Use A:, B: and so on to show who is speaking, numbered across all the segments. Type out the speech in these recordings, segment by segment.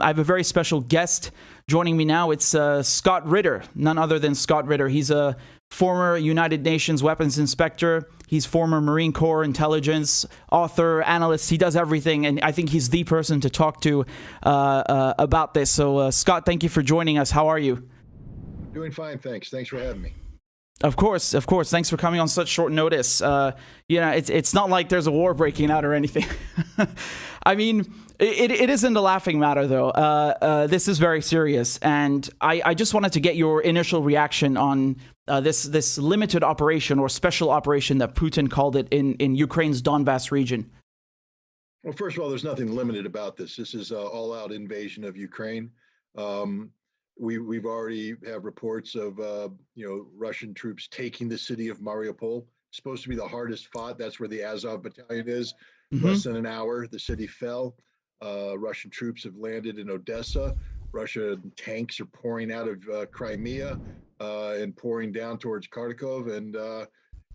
A: I have a very special guest joining me now. It's Scott Ritter, none other than Scott Ritter. He's a former United Nations weapons inspector. He's former Marine Corps intelligence author, analyst. He does everything, and I think he's the person to talk to about this. So, Scott, thank you for joining us. How are you?
B: Doing fine, thanks. Thanks for having me.
A: Of course. Thanks for coming on such short notice. It's not like there's a war breaking out or anything. I mean, it isn't a laughing matter, though. This is very serious, and I just wanted to get your initial reaction on this limited operation or special operation that Putin called it in Ukraine's Donbass region.
B: Well, first of all, there's nothing limited about this. This is an all-out invasion of Ukraine. We've already have reports of Russian troops taking the city of Mariupol. It's supposed to be the hardest fought. That's where the Azov battalion is. Less than an hour, the city fell. Russian troops have landed in Odessa. Russian tanks are pouring out of Crimea and pouring down towards Kharkov, and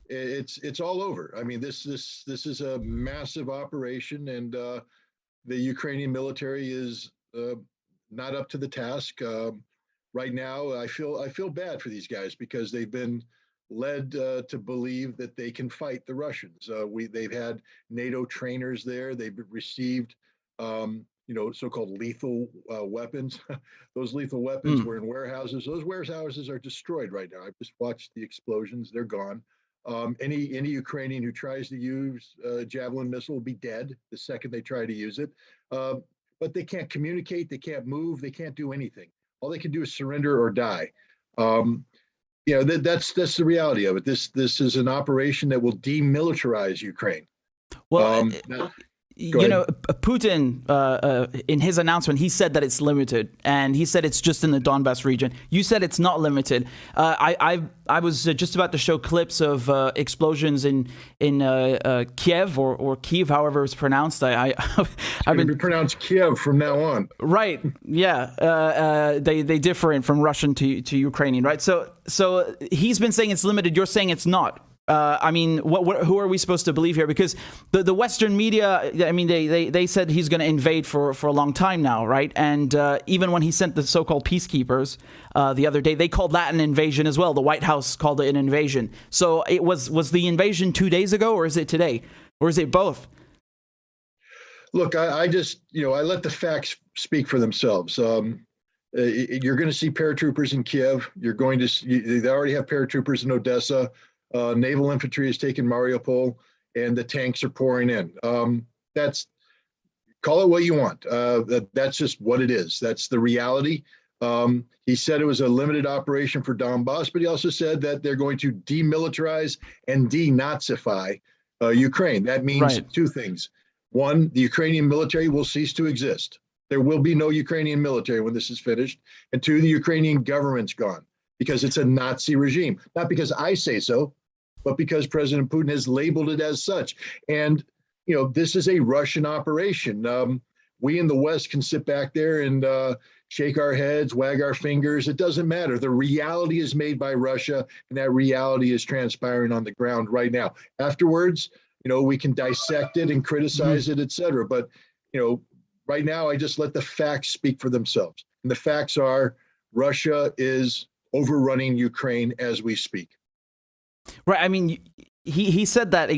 B: it's all over. I mean, this is a massive operation, and the Ukrainian military is not up to the task. Right now, I feel bad for these guys because they've been led to believe that they can fight the Russians. They've had NATO trainers there. They've received so-called lethal weapons. Those lethal weapons were in warehouses. Those warehouses are destroyed right now. I've just watched the explosions. They're gone. Any Ukrainian who tries to use a Javelin missile will be dead the second they try to use it. But they can't communicate. They can't move. They can't do anything. All they can do is surrender or die. That's the reality of it. This is an operation that will demilitarize Ukraine.
A: Well, Putin, in his announcement, he said that it's limited, and he said it's just in the Donbass region. You said it's not limited. I was just about to show clips of explosions in Kiev or Kiev, however it's pronounced. I've
B: been pronounced Kiev from now on.
A: Right. Yeah. They differ from Russian to Ukrainian. Right. So he's been saying it's limited. You're saying it's not. I mean, who are we supposed to believe here? Because the Western media, I mean, they said he's going to invade for a long time now, right? And even when he sent the so-called peacekeepers the other day, they called that an invasion as well. The White House called it an invasion. So it was the invasion 2 days ago, or is it today? Or is it both?
B: Look, I just, I let the facts speak for themselves. You're going to see paratroopers in Kiev. They already have paratroopers in Odessa. Naval infantry has taken Mariupol, and the tanks are pouring in. Call it what you want. That's just what it is. That's the reality. He said it was a limited operation for Donbass, but he also said that they're going to demilitarize and denazify Ukraine. That means two things. One, the Ukrainian military will cease to exist. There will be no Ukrainian military when this is finished. And two, the Ukrainian government's gone because it's a Nazi regime. Not because I say so, but because President Putin has labeled it as such. And, this is a Russian operation. We in the West can sit back there and shake our heads, wag our fingers. It doesn't matter. The reality is made by Russia, and that reality is transpiring on the ground right now. Afterwards, we can dissect it and criticize it, et cetera. But, right now, I just let the facts speak for themselves. And the facts are Russia is overrunning Ukraine as we speak.
A: Right. I mean, he said that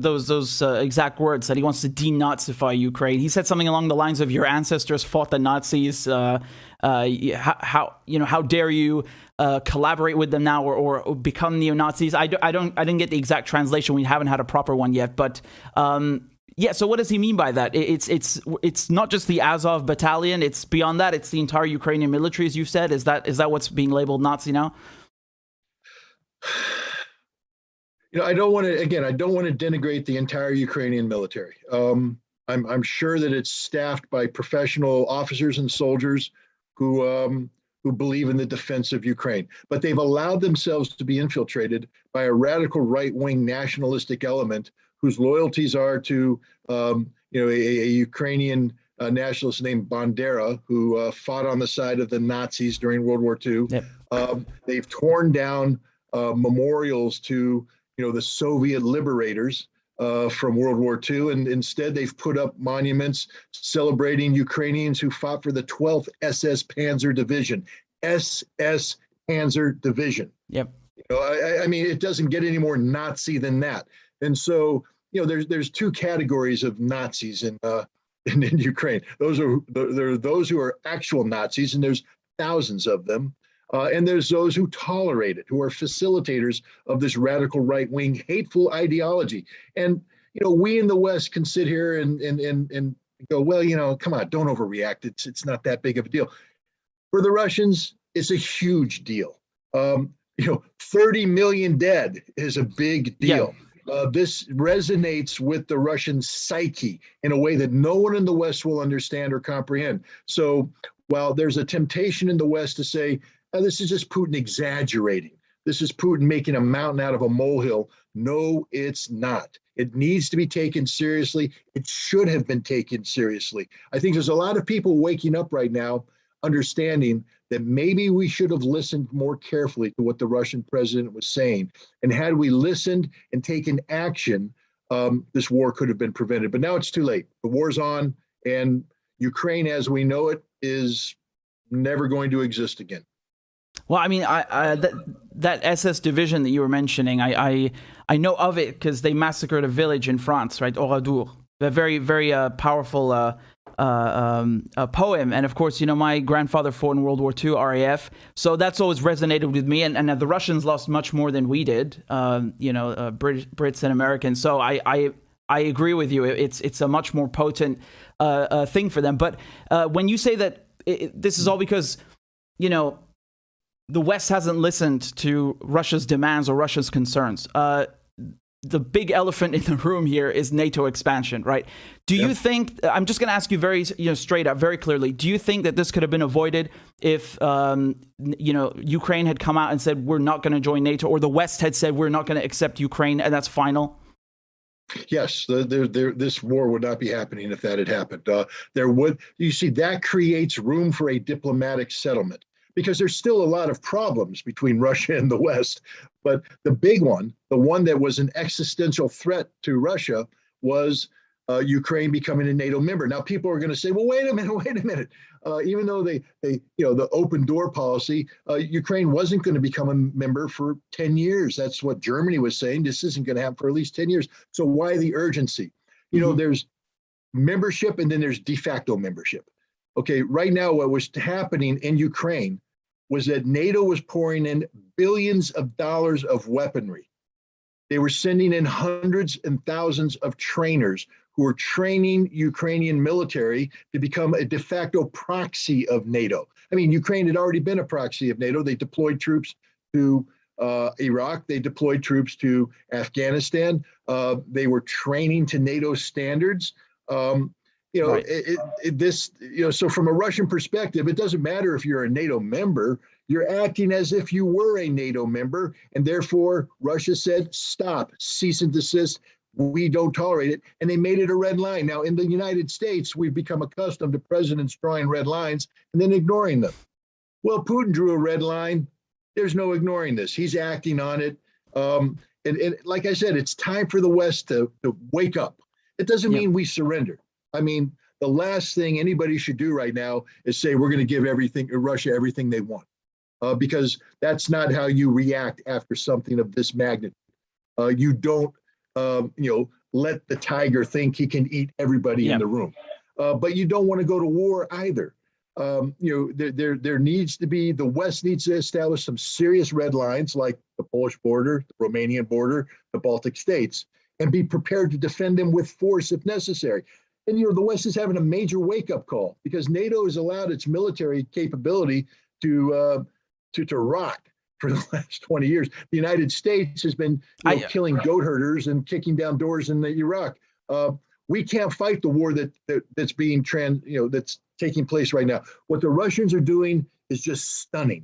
A: those exact words, that he wants to denazify Ukraine. He said something along the lines of, "Your ancestors fought the Nazis. How dare you collaborate with them now or become neo-Nazis?" I didn't get the exact translation. We haven't had a proper one yet, but. Yeah, so what does he mean by that? It's not just the Azov battalion. It's beyond that. It's the entire Ukrainian military, as you said. Is that what's being labeled Nazi now?
B: I don't want to denigrate the entire Ukrainian military. I'm sure that it's staffed by professional officers and soldiers who believe in the defense of Ukraine, but they've allowed themselves to be infiltrated by a radical right-wing nationalistic element whose loyalties are to a Ukrainian nationalist named Bandera, who fought on the side of the Nazis during World War II. Yep. They've torn down memorials to the Soviet liberators. from World War II, and instead they've put up monuments celebrating Ukrainians who fought for the 12th SS Panzer Division. SS Panzer Division.
A: Yep.
B: I mean, it doesn't get any more Nazi than that. And so, there's two categories of Nazis in Ukraine. There are those who are actual Nazis, and there's thousands of them. And there's those who tolerate it, who are facilitators of this radical right-wing hateful ideology. And, we in the West can sit here and go, well, come on, don't overreact. It's not that big of a deal. For the Russians, it's a huge deal. 30 million dead is a big deal. Yeah. This resonates with the Russian psyche in a way that no one in the West will understand or comprehend. So while there's a temptation in the West to say, this is just Putin exaggerating, this is Putin making a mountain out of a molehill, no, it's not. It needs to be taken seriously. It should have been taken seriously. I think there's a lot of people waking up right now understanding that maybe we should have listened more carefully to what the Russian president was saying. And had we listened and taken action, this war could have been prevented. But now it's too late. The war's on, and Ukraine as we know it is never going to exist again.
A: Well, I mean, that SS division that you were mentioning, I know of it because they massacred a village in France, right? Oradour. A very, very powerful poem. And of course, my grandfather fought in World War II, RAF. So that's always resonated with me. And the Russians lost much more than we did, Brits and Americans. So I agree with you. It's a much more potent thing for them. But when you say that this is all because, the West hasn't listened to Russia's demands or Russia's concerns, the big elephant in the room here is NATO expansion, right? Do you think, I'm just going to ask you very, straight up, very clearly, do you think that this could have been avoided if, Ukraine had come out and said, we're not going to join NATO, or the West had said, we're not going to accept Ukraine, and that's final?
B: Yes, this war would not be happening if that had happened. You see, that creates room for a diplomatic settlement, because there's still a lot of problems between Russia and the West. But the big one, the one that was an existential threat to Russia, was Ukraine becoming a NATO member. Now, people are going to say, well, wait a minute. Even though they the open door policy, Ukraine wasn't going to become a member for 10 years. That's what Germany was saying. This isn't going to happen for at least 10 years. So why the urgency? There's membership and then there's de facto membership. Okay, right now, what was happening in Ukraine was that NATO was pouring in billions of dollars of weaponry. They were sending in hundreds and thousands of trainers who were training Ukrainian military to become a de facto proxy of NATO. I mean, Ukraine had already been a proxy of NATO. They deployed troops to Iraq. They deployed troops to Afghanistan. They were training to NATO standards. Right. So from a Russian perspective, it doesn't matter if you're a NATO member, you're acting as if you were a NATO member. And therefore, Russia said, stop, cease and desist. We don't tolerate it. And they made it a red line. Now, in the United States, we've become accustomed to presidents drawing red lines and then ignoring them. Well, Putin drew a red line. There's no ignoring this. He's acting on it. And like I said, it's time for the West to wake up. It doesn't mean we surrender. I mean, the last thing anybody should do right now is say we're going to give Russia everything they want, because that's not how you react after something of this magnitude. You don't, let the tiger think he can eat everybody in the room, but you don't want to go to war either. There needs to be, the West needs to establish some serious red lines like the Polish border, the Romanian border, the Baltic states, and be prepared to defend them with force if necessary. And, the West is having a major wake-up call because NATO has allowed its military capability to rot for the last 20 years. The United States has been killing goat herders and kicking down doors in Iraq. We can't fight the war that's being that's taking place right now. What the Russians are doing is just stunning.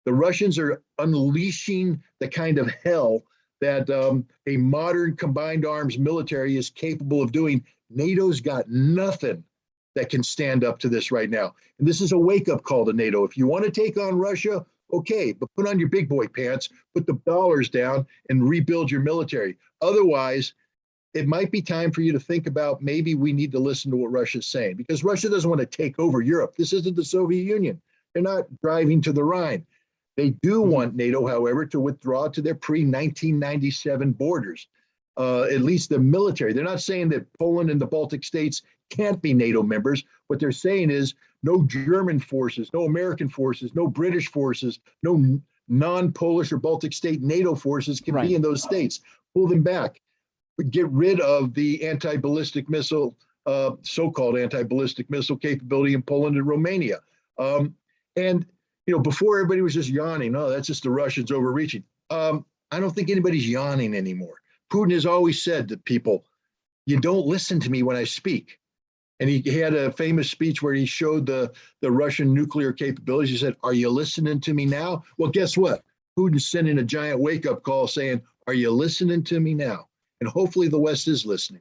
B: The Russians are unleashing the kind of hell that a modern combined arms military is capable of doing. NATO's got nothing that can stand up to this right now. And this is a wake-up call to NATO. If you want to take on Russia, okay, but put on your big boy pants, put the dollars down, and rebuild your military. Otherwise, it might be time for you to think about maybe we need to listen to what Russia's saying, because Russia doesn't want to take over Europe. This isn't the Soviet Union. They're not driving to the Rhine. They do want NATO, however, to withdraw to their pre-1997 borders, at least the military. They're not saying that Poland and the Baltic states can't be NATO members. What they're saying is no German forces, no American forces, no British forces, no non-Polish or Baltic state NATO forces can be in those states. Pull them back. Get rid of the anti-ballistic missile, so-called anti-ballistic missile capability in Poland and Romania. And before everybody was just yawning, oh, that's just the Russians overreaching. I don't think anybody's yawning anymore. Putin has always said to people, you don't listen to me when I speak. And he had a famous speech where he showed the Russian nuclear capabilities. He said, are you listening to me now? Well, guess what? Putin's sending a giant wake-up call saying, are you listening to me now? And hopefully the West is listening.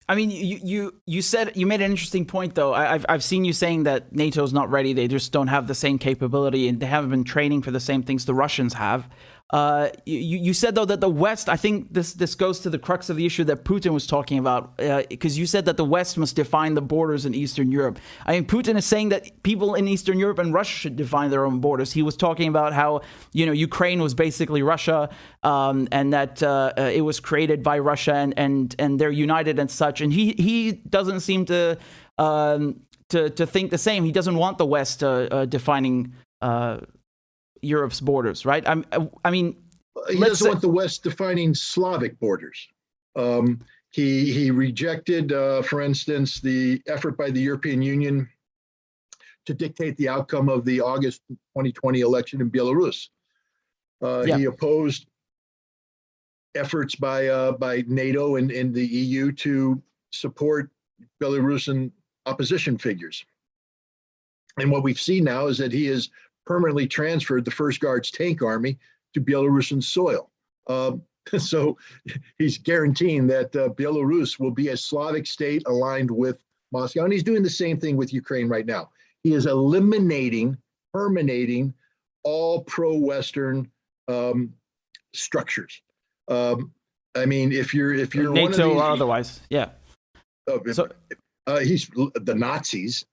A: I mean, you said, you made an interesting point, though. I've seen you saying that NATO's not ready. They just don't have the same capability, and they haven't been training for the same things the Russians have. You said, though, that the West, I think this goes to the crux of the issue that Putin was talking about, because you said that the West must define the borders in Eastern Europe. I mean, Putin is saying that people in Eastern Europe and Russia should define their own borders. He was talking about how, Ukraine was basically Russia, and that it was created by Russia, and they're united and such. And he doesn't seem to think the same. He doesn't want the West defining Europe's borders, right? I mean,
B: he doesn't want the West defining Slavic borders. He rejected, for instance, the effort by the European Union to dictate the outcome of the August 2020 election in Belarus. He opposed efforts by NATO and the EU to support Belarusian opposition figures. And what we've seen now is that he has permanently transferred the First Guards Tank Army to Belarusian soil. So he's guaranteeing that Belarus will be a Slavic state aligned with Moscow. And he's doing the same thing with Ukraine right now. He is eliminating, terminating all pro-Western structures. I mean, if you're
A: NATO
B: one of these,
A: or otherwise,
B: so he's the Nazis.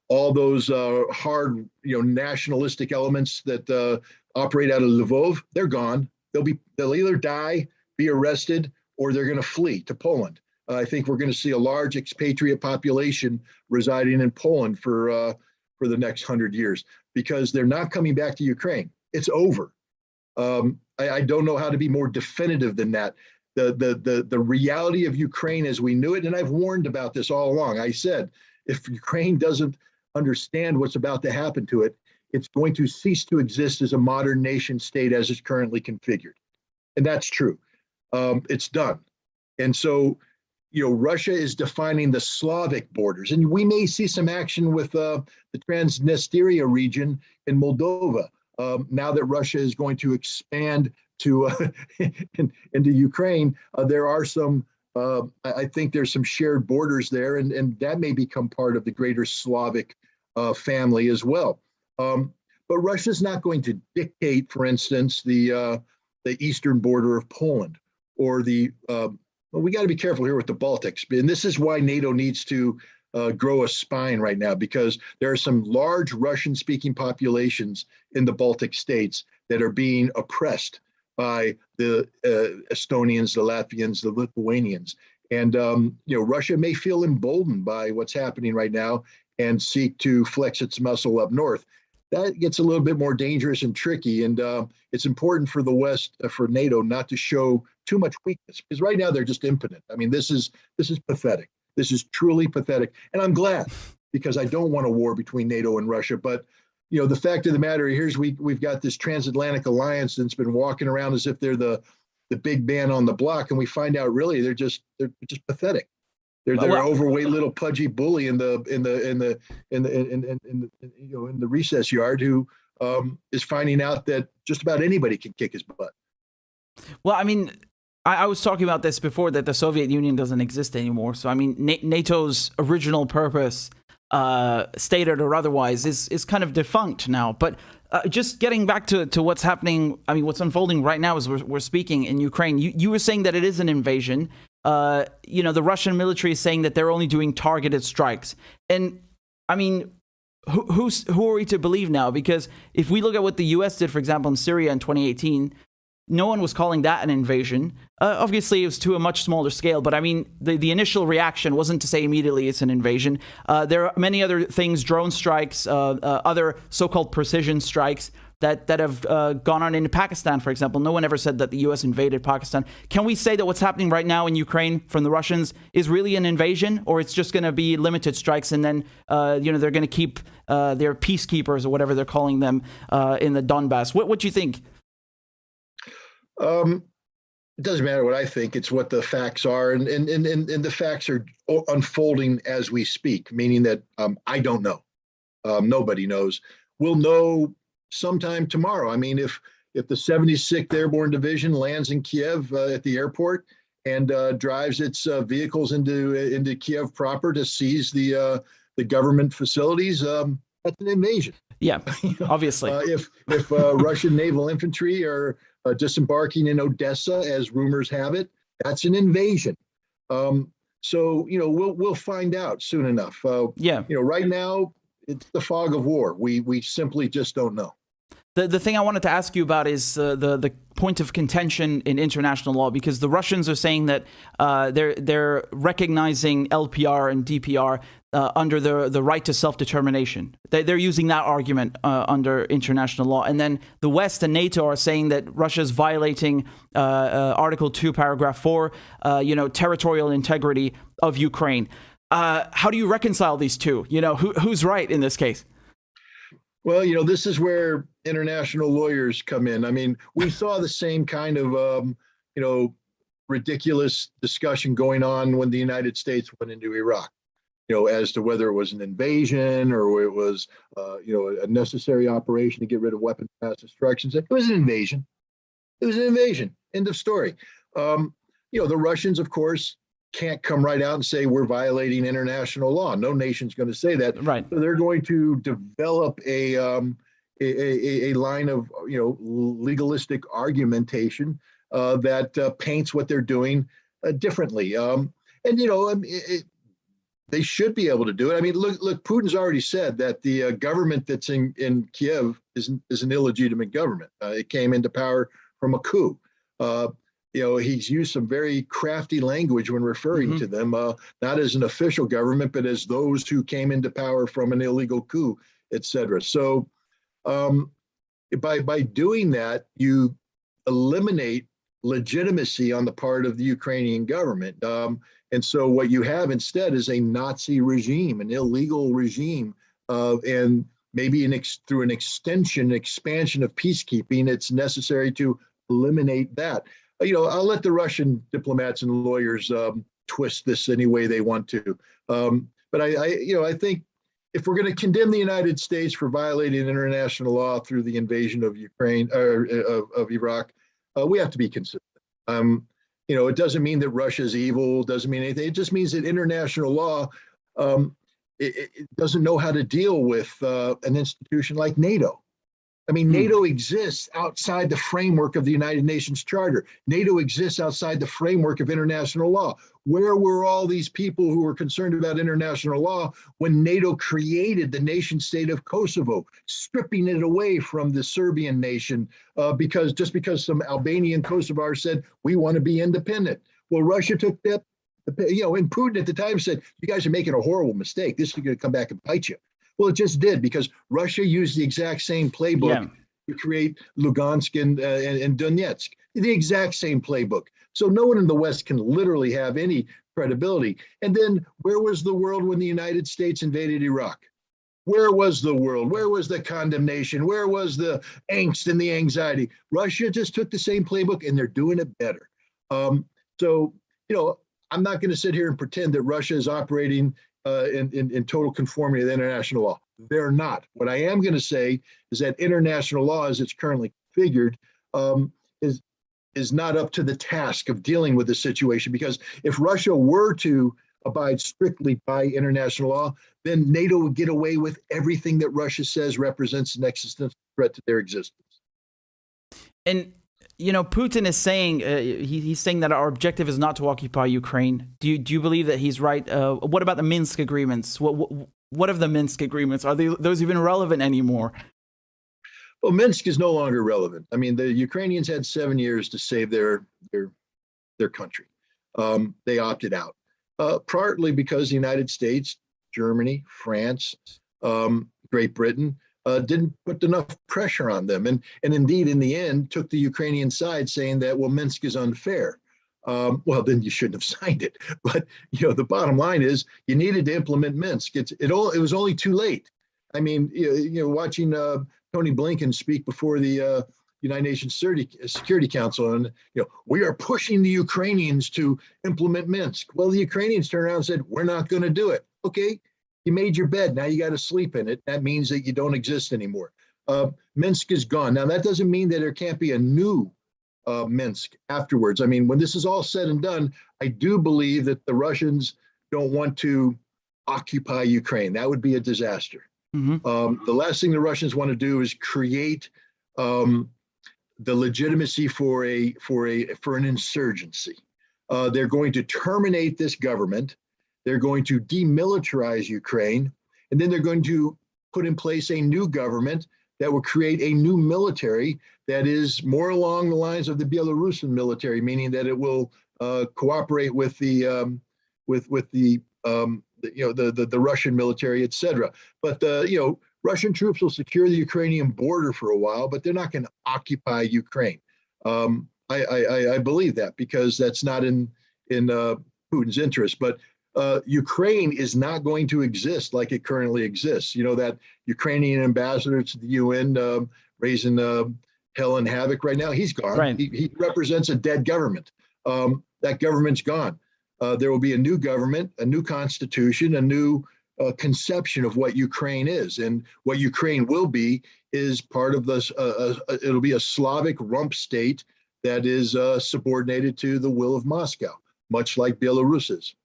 B: All those hard, nationalistic elements that operate out of Lvov, they're gone. They'll either die, be arrested, or they're going to flee to Poland. I think we're going to see a large expatriate population residing in Poland for the next 100 years, because they're not coming back to Ukraine. It's over. I don't know how to be more definitive than that. The reality of Ukraine as we knew it, and I've warned about this all along. I said, if Ukraine doesn't understand what's about to happen to it, it's going to cease to exist as a modern nation state as it's currently configured. And that's true. It's done. And so, Russia is defining the Slavic borders. And we may see some action with the Transnistria region in Moldova. Now that Russia is going to expand to into Ukraine, there are some I think there's some shared borders there, and that may become part of the greater Slavic family as well. But Russia's not going to dictate, for instance, the eastern border of Poland, or we got to be careful here with the Baltics. And this is why NATO needs to grow a spine right now, because there are some large Russian-speaking populations in the Baltic states that are being oppressed by the Estonians, the Latvians, the Lithuanians. And, Russia may feel emboldened by what's happening right now and seek to flex its muscle up north. That gets a little bit more dangerous and tricky. And it's important for the West, for NATO, not to show too much weakness, because right now they're just impotent. I mean, this is pathetic. This is truly pathetic. And I'm glad, because I don't want a war between NATO and Russia. But the fact of the matter is, we've got this transatlantic alliance that's been walking around as if they're the big man on the block, and we find out really they're just pathetic. They're an overweight little pudgy bully in the recess yard who is finding out that just about anybody can kick his butt.
A: Well, I mean, I was talking about this before, that the Soviet Union doesn't exist anymore. So, I mean, NATO's original purpose stated or otherwise, is kind of defunct now. But just getting back to what's happening, I mean, what's unfolding right now as we're speaking in Ukraine, you were saying that it is an invasion. The Russian military is saying that they're only doing targeted strikes. And I mean, who are we to believe now? Because if we look at what the U.S. did, for example, in Syria in 2018, no one was calling that an invasion. Obviously, it was to a much smaller scale. But I mean, the initial reaction wasn't to say immediately it's an invasion. There are many other things, drone strikes, other so-called precision strikes that have gone on in Pakistan, for example. No one ever said that the U.S. invaded Pakistan. Can we say that what's happening right now in Ukraine from the Russians is really an invasion, or it's just going to be limited strikes, and then they're going to keep their peacekeepers or whatever they're calling them in the Donbass? What do you think?
B: It doesn't matter what I think. It's what the facts are, and the facts are unfolding as we speak. Meaning that I don't know. Nobody knows. We'll know sometime tomorrow. I mean, if the 76th Airborne Division lands in Kiev at the airport and drives its vehicles into Kiev proper to seize the government facilities, that's an invasion.
A: Yeah, obviously.
B: If Russian naval infantry are disembarking in Odessa, as rumors have it, that's an invasion. So we'll find out soon enough. Right now it's the fog of war. We simply just don't know.
A: The thing I wanted to ask you about is the point of contention in international law, because the Russians are saying that they're recognizing LPR and DPR under the right to self-determination. They're using that argument under international law. And then the West and NATO are saying that Russia is violating Article 2, Paragraph 4, territorial integrity of Ukraine. How do you reconcile these two? Who's right in this case?
B: Well, this is where international lawyers come in. I mean, we saw the same kind of, ridiculous discussion going on when the United States went into Iraq, as to whether it was an invasion or it was, a necessary operation to get rid of weapons of mass destruction. It was an invasion. It was an invasion. End of story. The Russians, of course, can't come right out and say we're violating international law. No nation's going to say that.
A: Right.
B: So they're going to develop a line of legalistic argumentation that paints what they're doing differently. They should be able to do it. I mean, look, Putin's already said that the government that's in Kiev is an illegitimate government. It came into power from a coup. He's used some very crafty language when referring to them, not as an official government, but as those who came into power from an illegal coup, et cetera. So by doing that, you eliminate legitimacy on the part of the Ukrainian government. And so what you have instead is a Nazi regime, an illegal regime, and maybe through an expansion of peacekeeping, it's necessary to eliminate that. I'll let the Russian diplomats and lawyers twist this any way they want to. But I think if we're going to condemn the United States for violating international law through the invasion of Ukraine or of Iraq, we have to be consistent. It doesn't mean that Russia is evil. Doesn't mean anything. It just means that international law it doesn't know how to deal with an institution like NATO. I mean, NATO exists outside the framework of the United Nations Charter. NATO exists outside the framework of international law. Where were all these people who were concerned about international law when NATO created the nation state of Kosovo, stripping it away from the Serbian nation because some Albanian Kosovars said, we want to be independent. Well, Russia took that, and Putin at the time said, you guys are making a horrible mistake. This is going to come back and bite you. Well, it just did, because Russia used the exact same playbook to create Lugansk and Donetsk, the exact same playbook. So no one in the West can literally have any credibility. And then where was the world when the United States invaded Iraq? Where was the world? Where was the condemnation? Where was the angst and the anxiety? Russia just took the same playbook and they're doing it better. So I'm not going to sit here and pretend that Russia is operating in total conformity with international law. They're not. What I am going to say is that international law, as it's currently configured, is not up to the task of dealing with the situation. Because if Russia were to abide strictly by international law, then NATO would get away with everything that Russia says represents an existential threat to their existence.
A: And Putin is saying he's saying that our objective is not to occupy Ukraine. Do you believe that he's right? What about the Minsk agreements? What of the Minsk agreements? Are those even relevant anymore?
B: Well, Minsk is no longer relevant. I mean, the Ukrainians had 7 years to save their country. They opted out, partly because the United States, Germany, France, Great Britain didn't put enough pressure on them, and indeed, in the end, took the Ukrainian side, saying that, well, Minsk is unfair. Well, then you shouldn't have signed it. But the bottom line is you needed to implement Minsk. It was only too late. I mean, watching Tony Blinken speak before the United Nations Security Council, and we are pushing the Ukrainians to implement Minsk. Well, the Ukrainians turned around and said, we're not going to do it. Okay, you made your bed. Now you got to sleep in it. That means that you don't exist anymore. Minsk is gone. Now that doesn't mean that there can't be a new Minsk afterwards. I mean, when this is all said and done, I do believe that the Russians don't want to occupy Ukraine. That would be a disaster. Mm-hmm. The last thing the Russians want to do is create the legitimacy for an insurgency. They're going to terminate this government. They're going to demilitarize Ukraine, and then they're going to put in place a new government that will create a new military that is more along the lines of the Belarusian military, meaning that it will cooperate with the Russian military, et cetera. But Russian troops will secure the Ukrainian border for a while, but they're not going to occupy Ukraine. I believe that because that's not in Putin's interest. But Ukraine is not going to exist like it currently exists. That Ukrainian ambassador to the UN raising hell and havoc right now, he's gone. Right. He represents a dead government. That government's gone. There will be a new government, a new constitution, a new conception of what Ukraine is. And what Ukraine will be is part of this, it'll be a Slavic rump state that is subordinated to the will of Moscow, much like Belarus is.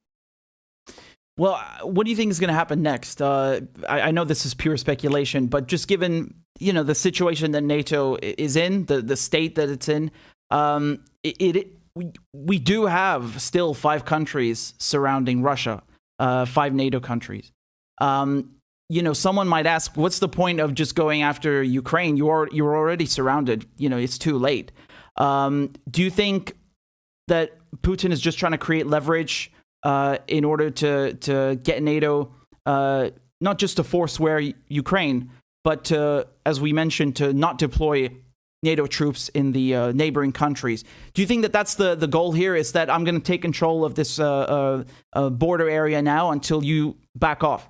A: Well, what do you think is going to happen next? I know this is pure speculation, but just given, the situation that NATO is in, the state that it's in, we do have still 5 countries surrounding Russia, 5 NATO countries. Someone might ask, what's the point of just going after Ukraine? You're already surrounded. It's too late. Do you think that Putin is just trying to create leverage in order to get NATO, not just to forswear Ukraine, but to, as we mentioned, to not deploy NATO troops in the neighboring countries? Do you think that that's the goal here, is that I'm going to take control of this border area now until you back off?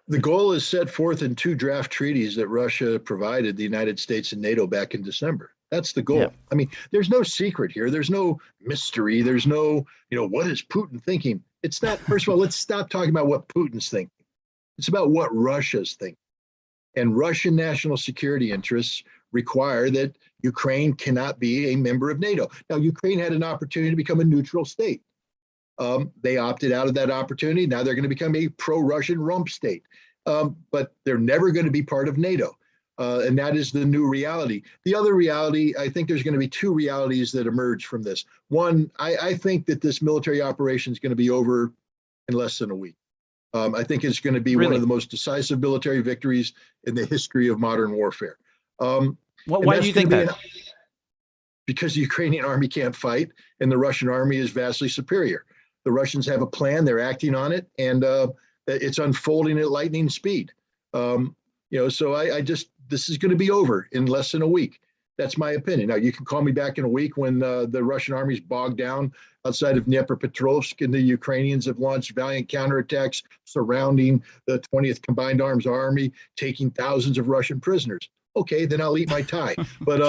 B: The goal is set forth in 2 draft treaties that Russia provided the United States and NATO back in December. That's the goal. Yeah. I mean, there's no secret here. There's no mystery. There's no, what is Putin thinking? It's not, first of all, let's stop talking about what Putin's thinking. It's about what Russia's thinking. And Russian national security interests require that Ukraine cannot be a member of NATO. Now, Ukraine had an opportunity to become a neutral state. They opted out of that opportunity. Now they're going to become a pro-Russian rump state. But they're never going to be part of NATO. And that is the new reality. The other reality, I think there's going to be 2 realities that emerge from this. One, I think that this military operation is going to be over in less than a week. I think it's going to be one of the most decisive military victories in the history of modern warfare.
A: Why do you think that?
B: Because the Ukrainian army can't fight and the Russian army is vastly superior. The Russians have a plan, they're acting on it, and it's unfolding at lightning speed. So this is going to be over in less than a week. That's my opinion. Now, you can call me back in a week when the Russian army's bogged down outside of Dnipropetrovsk and the Ukrainians have launched valiant counterattacks surrounding the 20th Combined Arms Army, taking thousands of Russian prisoners. Okay, then I'll eat my tie. But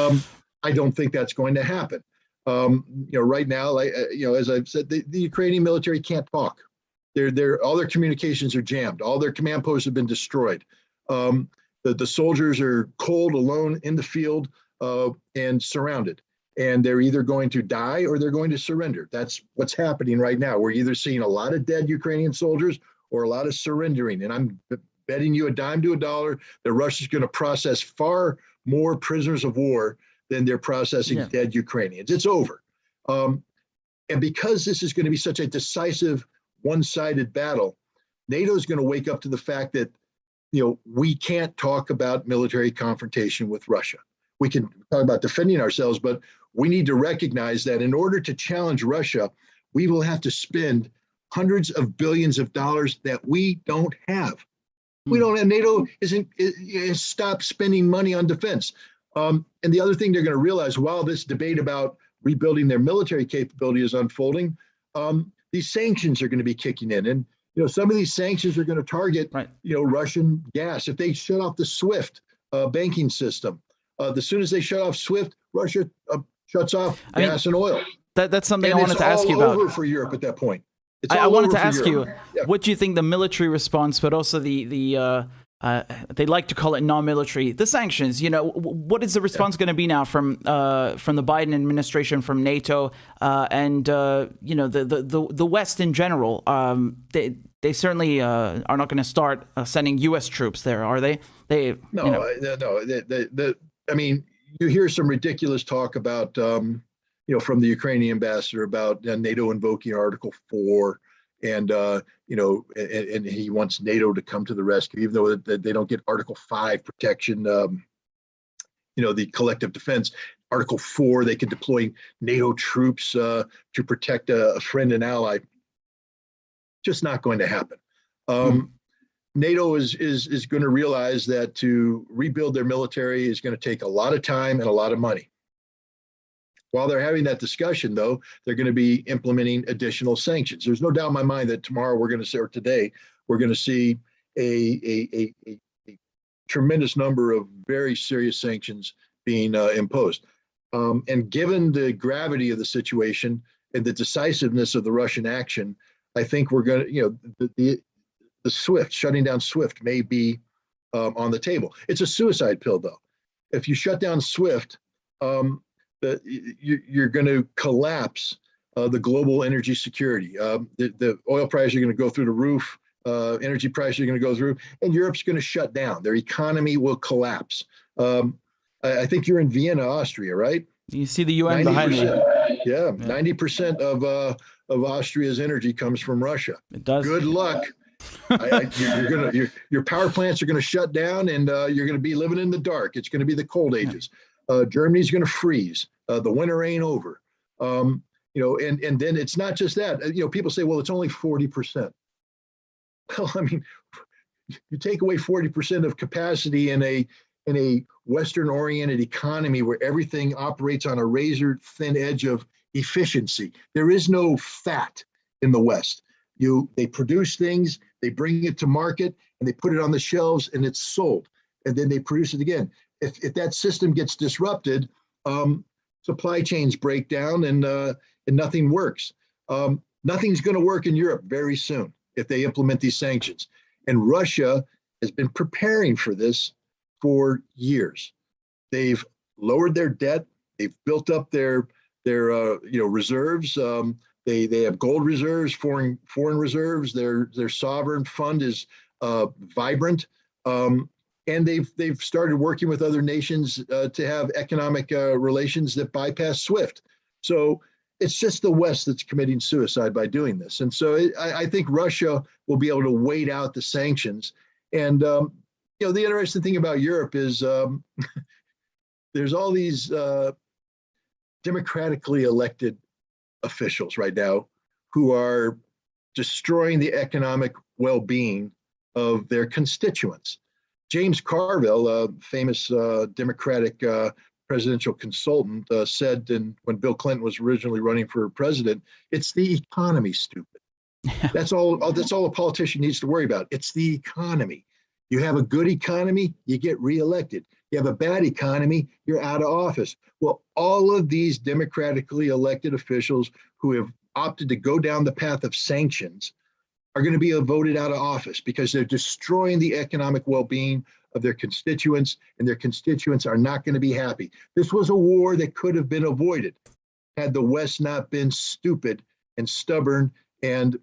B: I don't think that's going to happen. Right now, as I've said, the Ukrainian military can't talk. All their communications are jammed. All their command posts have been destroyed. The soldiers are cold, alone in the field, and surrounded. and they're either going to die or they're going to surrender. That's what's happening right now. We're either seeing a lot of dead Ukrainian soldiers or a lot of surrendering. And I'm betting you a dime to a dollar that Russia's going to process far more prisoners of war than they're processing dead Ukrainians. It's over. And because this is going to be such a decisive, one-sided battle, NATO is going to wake up to the fact that, we can't talk about military confrontation with Russia. We can talk about defending ourselves, but we need to recognize that in order to challenge Russia, we will have to spend hundreds of billions of dollars that we don't have. We don't have. NATO is stopped spending money on defense. And the other thing they're going to realize while this debate about rebuilding their military capability is unfolding, these sanctions are going to be kicking in. And some of these sanctions are going to target, Russian gas. If they shut off the SWIFT banking system, as soon as they shut off SWIFT, Russia shuts off gas and oil.
A: That's something I wanted to ask you about.
B: It's all over for Europe at that point.
A: I wanted to ask you, what do you think the military response, but also the they like to call it non-military, the sanctions? What is the response going to be now from the Biden administration, from NATO, and the West in general? They certainly are not going to start sending U.S. troops there, are they?
B: No. I mean, you hear some ridiculous talk about, from the Ukrainian ambassador about NATO invoking Article 4, and and he wants NATO to come to the rescue, even though they don't get Article 5 protection. The collective defense. Article 4, they can deploy NATO troops to protect a friend and ally. Just not going to happen. NATO is going to realize that to rebuild their military is going to take a lot of time and a lot of money. While they're having that discussion, though, they're going to be implementing additional sanctions. There's no doubt in my mind that tomorrow today we're going to see a tremendous number of very serious sanctions being imposed. And given the gravity of the situation and the decisiveness of the Russian action, I think we're going to, the SWIFT, shutting down SWIFT may be on the table. It's a suicide pill, though. If you shut down SWIFT, you're going to collapse the global energy security. The oil prices are going to go through the roof. Energy prices are going to go through, and Europe's going to shut down. Their economy will collapse. I think you're in Vienna, Austria, right?
A: You see the UN behind me.
B: Yeah, 90% of Austria's energy comes from Russia.
A: It does.
B: Good luck. Your power plants are going to shut down, and you're going to be living in the dark. It's going to be the cold ages. Germany's going to freeze. The winter ain't over. And then it's not just that. People say, well, it's only 40%. Well, I mean, you take away 40% of capacity in a Western-oriented economy where everything operates on a razor-thin edge of efficiency. There is no fat in the West. They produce things, they bring it to market, and they put it on the shelves, and it's sold. And then they produce it again. If that system gets disrupted, supply chains break down, and nothing works. Nothing's going to work in Europe very soon if they implement these sanctions. And Russia has been preparing for this for years. They've lowered their debt. They've built up their reserves. They have gold reserves, foreign reserves. Their sovereign fund is vibrant, and they've started working with other nations to have economic relations that bypass SWIFT. So it's just the West that's committing suicide by doing this. And so I think Russia will be able to wait out the sanctions. And the interesting thing about Europe is there's all these democratically elected officials right now who are destroying the economic well-being of their constituents. James Carville, a famous Democratic presidential consultant, said when Bill Clinton was originally running for president, it's the economy, stupid. That's all a politician needs to worry about. It's the economy. You have a good economy, you get reelected. You have a bad economy, you're out of office. Well, all of these democratically elected officials who have opted to go down the path of sanctions are going to be voted out of office because they're destroying the economic well-being of their constituents, and their constituents are not going to be happy. This was a war that could have been avoided had the West not been stupid and stubborn and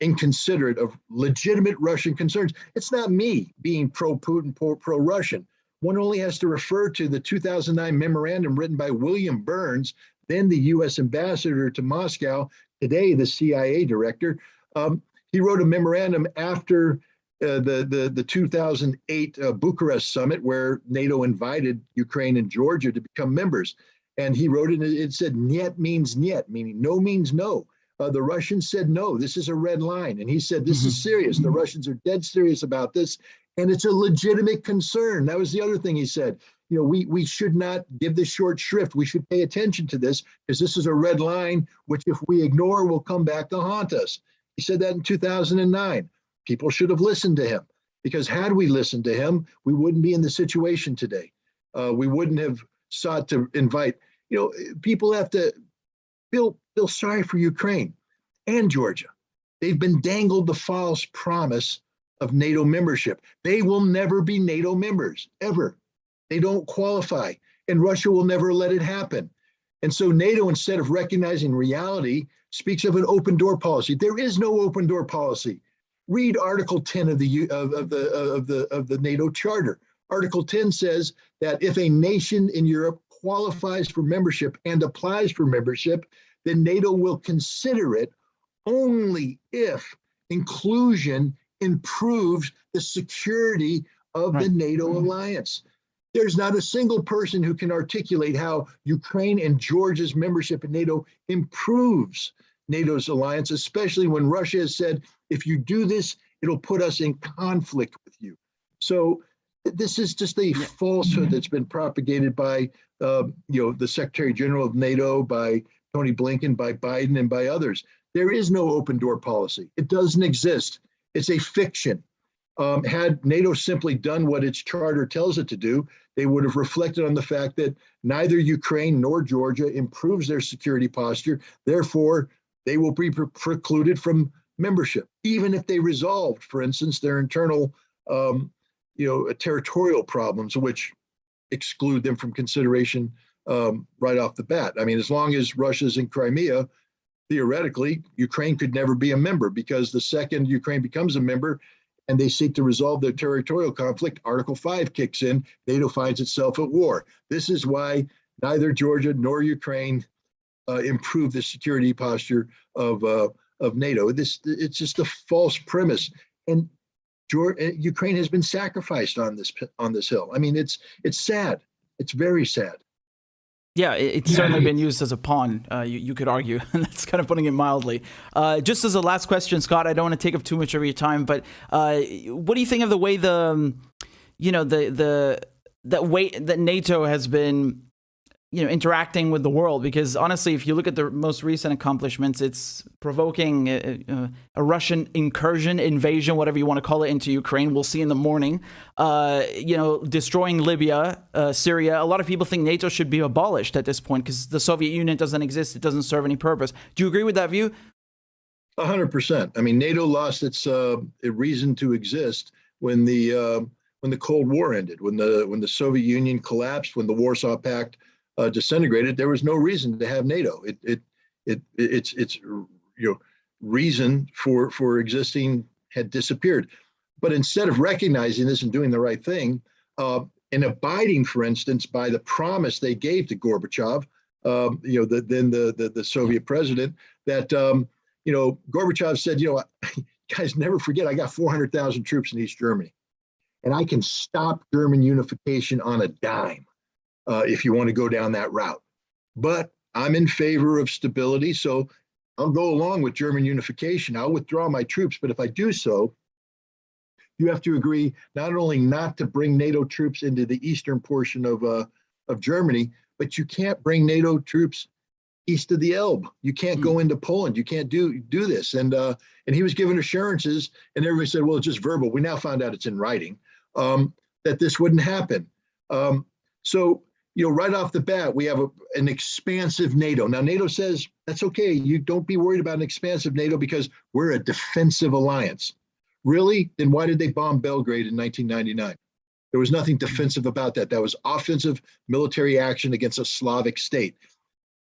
B: inconsiderate of legitimate Russian concerns. It's not me being pro-Putin, pro-Russian. One only has to refer to the 2009 memorandum written by William Burns, then the U.S. ambassador to Moscow, today the CIA director. He wrote a memorandum after the 2008 Bucharest summit, where NATO invited Ukraine and Georgia to become members. And he wrote it, it said, "Niet means niet," meaning no means no. The Russians said, no, this is a red line. And he said, this is serious. The Russians are dead serious about this. And it's a legitimate concern. That was the other thing he said. You know, we should not give this short shrift. We should pay attention to this because this is a red line, which if we ignore will come back to haunt us. He said that in 2009. People should have listened to him, because had we listened to him, we wouldn't be in the situation today. We wouldn't have sought to invite, you know, people have to feel sorry for Ukraine and Georgia. They've been dangled the false promise of NATO membership. They will never be NATO members, ever. They don't qualify, and Russia will never let it happen. And so NATO, instead of recognizing reality, speaks of an open door policy. There is no open door policy. Read Article 10 of the NATO Charter. Article 10 says that if a nation in Europe qualifies for membership and applies for membership, then NATO will consider it only if inclusion improves the security of the NATO alliance. There's not a single person who can articulate how Ukraine and Georgia's membership in NATO improves NATO's alliance, especially when Russia has said, if you do this, it'll put us in conflict with you. So this is just a falsehood that's been propagated by the Secretary General of NATO, by Tony Blinken, by Biden, and by others. There is no open door policy. It doesn't exist. It's a fiction. Had NATO simply done what its charter tells it to do, they would have reflected on the fact that neither Ukraine nor Georgia improves their security posture. Therefore, they will be precluded from membership, even if they resolved, for instance, their internal territorial problems, which exclude them from consideration right off the bat. I mean, as long as Russia's in Crimea, theoretically, Ukraine could never be a member, because the second Ukraine becomes a member and they seek to resolve their territorial conflict, Article 5 kicks in, NATO finds itself at war. This is why neither Georgia nor Ukraine improve the security posture of NATO. It's just a false premise. And Ukraine has been sacrificed on this hill. I mean, it's sad. It's very sad.
A: Yeah, it's certainly been used as a pawn, you could argue, and that's kind of putting it mildly. Just as a last question, Scott, I don't want to take up too much of your time, but what do you think of the way that NATO has been, interacting with the world? Because honestly, if you look at the most recent accomplishments, it's provoking a Russian incursion, invasion, whatever you want to call it, into Ukraine. We'll see in the morning. Destroying Libya, Syria. A lot of people think NATO should be abolished at this point because the Soviet Union doesn't exist. It doesn't serve any purpose. Do you agree with that view?
B: 100%. I mean, NATO lost its reason to exist when the Cold War ended, when the Soviet Union collapsed, when the Warsaw Pact disintegrated. There was no reason to have NATO. Its reason for existing had disappeared. But instead of recognizing this and doing the right thing, and abiding, for instance, by the promise they gave to Gorbachev, the Soviet president, that Gorbachev said, guys, never forget, I got 400,000 troops in East Germany, and I can stop German unification on a dime. If you want to go down that route. But I'm in favor of stability, so I'll go along with German unification. I'll withdraw my troops, but if I do so, you have to agree not only not to bring NATO troops into the eastern portion of Germany, but you can't bring NATO troops east of the Elbe. You can't go into Poland. You can't do this. And he was given assurances, and everybody said, well, it's just verbal. We now found out it's in writing, that this wouldn't happen. So right off the bat, we have an expansive NATO. Now, NATO says that's okay. You don't be worried about an expansive NATO because we're a defensive alliance. Really? Then why did they bomb Belgrade in 1999? There was nothing defensive about that. That was offensive military action against a Slavic state.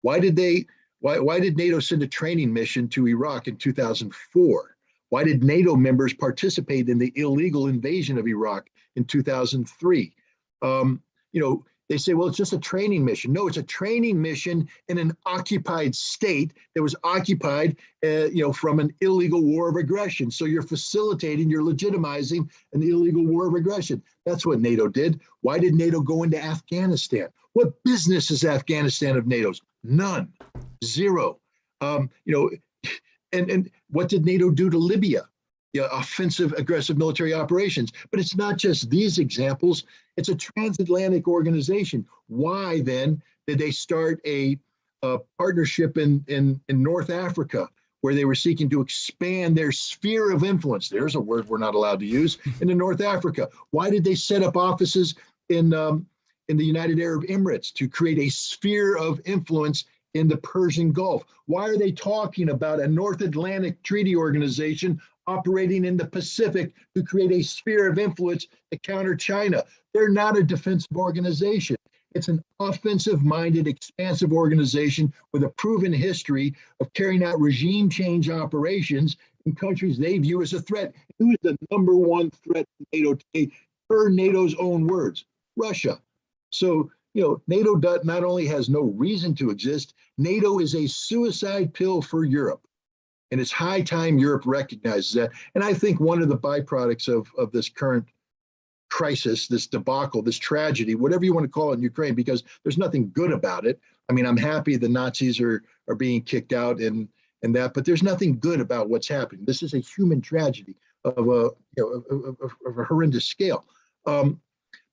B: Why did NATO send a training mission to Iraq in 2004? Why did NATO members participate in the illegal invasion of Iraq in 2003? They say, well, it's just a training mission. No, it's a training mission in an occupied state that was occupied, from an illegal war of aggression. So you're legitimizing an illegal war of aggression. That's what NATO did. Why did NATO go into Afghanistan? What business is Afghanistan of NATO's? None, zero. And what did NATO do to Libya? Offensive, aggressive military operations. But it's not just these examples. It's a transatlantic organization. Why then did they start a partnership in North Africa where they were seeking to expand their sphere of influence? There's a word we're not allowed to use into North Africa. Why did they set up offices in the United Arab Emirates to create a sphere of influence in the Persian Gulf? Why are they talking about a North Atlantic Treaty Organization operating in the Pacific to create a sphere of influence to counter China? They're not a defensive organization. It's an offensive-minded, expansive organization with a proven history of carrying out regime change operations in countries they view as a threat. Who is the number one threat to NATO today, per NATO's own words? Russia. So, NATO not only has no reason to exist, NATO is a suicide pill for Europe. And it's high time Europe recognizes that. And I think one of the byproducts of this current crisis, this debacle, this tragedy, whatever you want to call it in Ukraine, because there's nothing good about it. I mean, I'm happy the Nazis are being kicked out and that, but there's nothing good about what's happening. This is a human tragedy of a horrendous scale.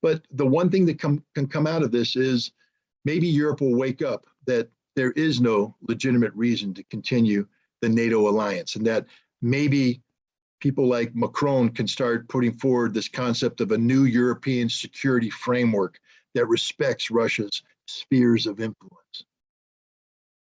B: But the one thing that can come out of this is maybe Europe will wake up that there is no legitimate reason to continue the NATO alliance, and that maybe people like Macron can start putting forward this concept of a new European security framework that respects Russia's spheres of influence.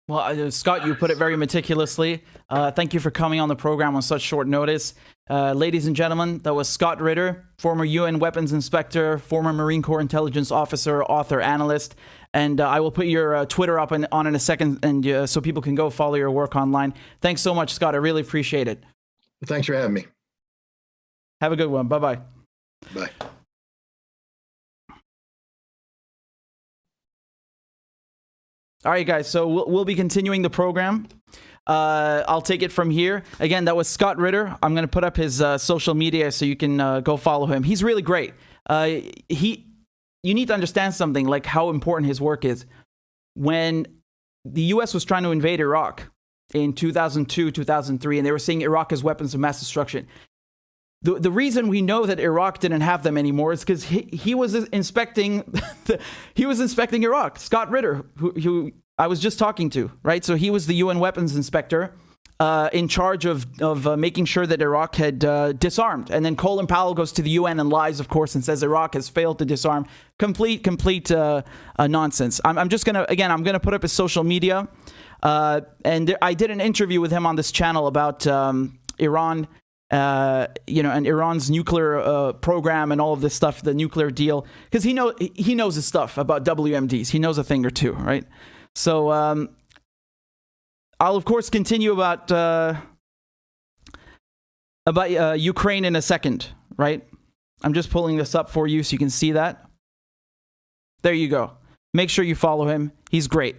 A: Well, Scott, you put it very meticulously. Thank you for coming on the program on such short notice. Ladies and gentlemen, that was Scott Ritten, former UN weapons inspector, former Marine Corps intelligence officer, author, analyst. And I will put your Twitter up on in a second, and so people can go follow your work online. Thanks so much, Scott. I really appreciate it.
B: Thanks for having me.
A: Have a good one. Bye-bye.
B: Bye.
A: All right, guys. So we'll be continuing the program. I'll take it from here. Again, that was Scott Ritten. I'm going to put up his social media so you can go follow him. He's really great. You need to understand something, like how important his work is. When the U.S. was trying to invade Iraq in 2002, 2003, and they were seeing Iraq as weapons of mass destruction, the reason we know that Iraq didn't have them anymore is because he was inspecting Iraq. Scott Ritten, who I was just talking to, right? So he was the UN weapons inspector in charge of making sure that Iraq had disarmed. And then Colin Powell goes to the UN and lies, of course, and says Iraq has failed to disarm. Complete nonsense. I'm just going to, I'm going to put up his social media. And I did an interview with him on this channel about Iran, and Iran's nuclear program and all of this stuff, the nuclear deal, because he knows his stuff about WMDs. He knows a thing or two, right? So I'll of course continue about Ukraine in a second, right? I'm just pulling this up for you so you can see that. There you go. Make sure you follow him. He's great.